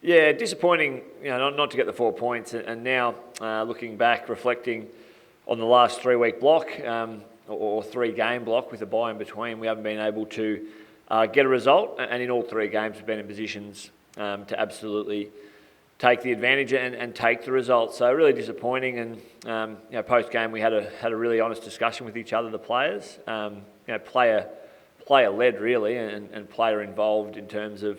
Yeah, disappointing, not to get the 4 points. And now, looking back, reflecting on the last 3-week block, or 3-game block with a bye in between, we haven't been able to get a result. And in all 3 games, we've been in positions to absolutely take the advantage and take the result. So really disappointing. And post-game, we had a really honest discussion with each other, the players. Player-led really, and player-involved in terms of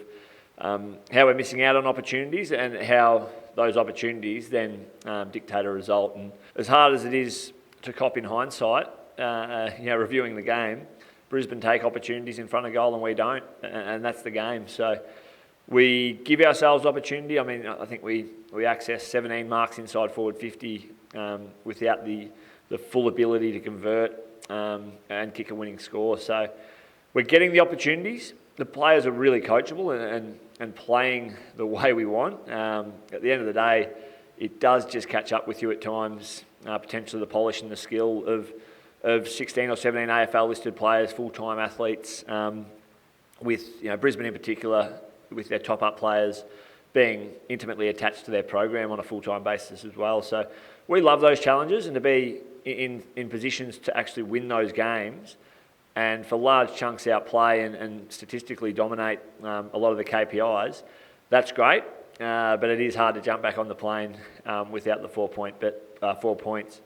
how we're missing out on opportunities and how those opportunities then dictate a result. And as hard as it is to cop in hindsight, reviewing the game, Brisbane take opportunities in front of goal and we don't, and that's the game. So we give ourselves opportunity. I mean, I think we access 17 marks inside forward 50 without the full ability to convert and kick a winning score. So we're getting the opportunities. The players are really coachable and playing the way we want. At the end of the day, it does just catch up with you at times, potentially the polish and the skill of 16 or 17 AFL listed players, full-time athletes, with Brisbane in particular, with their top-up players being intimately attached to their program on a full-time basis as well. So we love those challenges, and to be in positions to actually win those games and for large chunks outplay and statistically dominate a lot of the KPIs, that's great. But it is hard to jump back on the plane without the 4 points.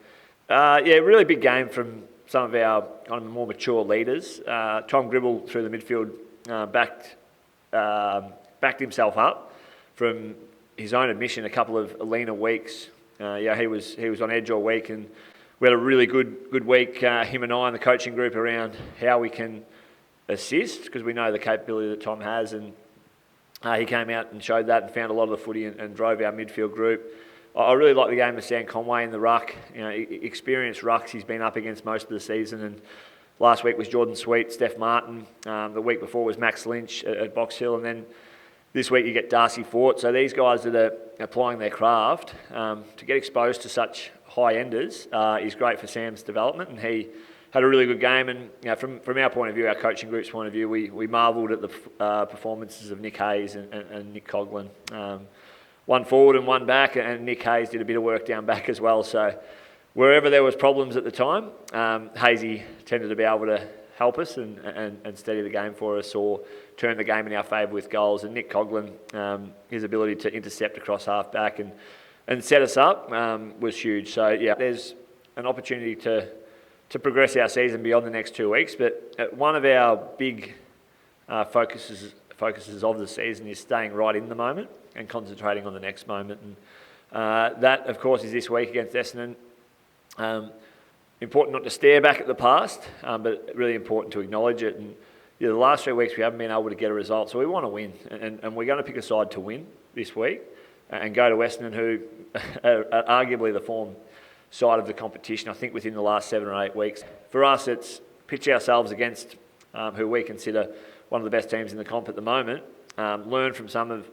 Really big game from some of our kind of more mature leaders. Tom Gribble through the midfield backed himself up from his own admission. A couple of leaner weeks. He was on edge all week, and we had a really good week, him and I and the coaching group, around how we can assist, because we know the capability that Tom has, and he came out and showed that and found a lot of the footy and drove our midfield group. I really like the game of Sam Conway in the ruck. Experienced rucks he's been up against most of the season, and last week was Jordan Sweet, Steph Martin. The week before was Max Lynch at Box Hill, and then this week you get Darcy Fort. So these guys that are applying their craft, to get exposed to such high-enders is great for Sam's development, and he had a really good game. And from our point of view, our coaching group's point of view, we marvelled at the performances of Nick Hayes and Nick Coughlin. One forward and one back, and Nick Hayes did a bit of work down back as well. So wherever there was problems at the time, Hazy tended to be able to help us and steady the game for us, or turn the game in our favour with goals. And Nick Coughlin, his ability to intercept across half-back and set us up was huge. So there's an opportunity to progress our season beyond the next 2 weeks. But one of our big focuses of the season is staying right in the moment and concentrating on the next moment. And that, of course, is this week against Essendon. Important not to stare back at the past, but really important to acknowledge it. And the last 3 weeks we haven't been able to get a result, so we want to win. And we're going to pick a side to win this week and go to Essendon, who are arguably the form side of the competition, I think, within the last 7 or 8 weeks. For us, it's pitch ourselves against who we consider one of the best teams in the comp at the moment, learn from some of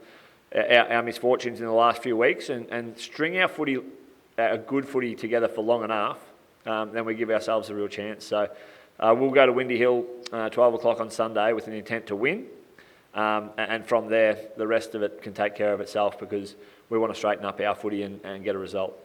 our misfortunes in the last few weeks, and string our good footy together for long enough, then we give ourselves a real chance. So we'll go to Windy Hill 12 o'clock on Sunday with an intent to win, and from there the rest of it can take care of itself, because we want to straighten up our footy and get a result.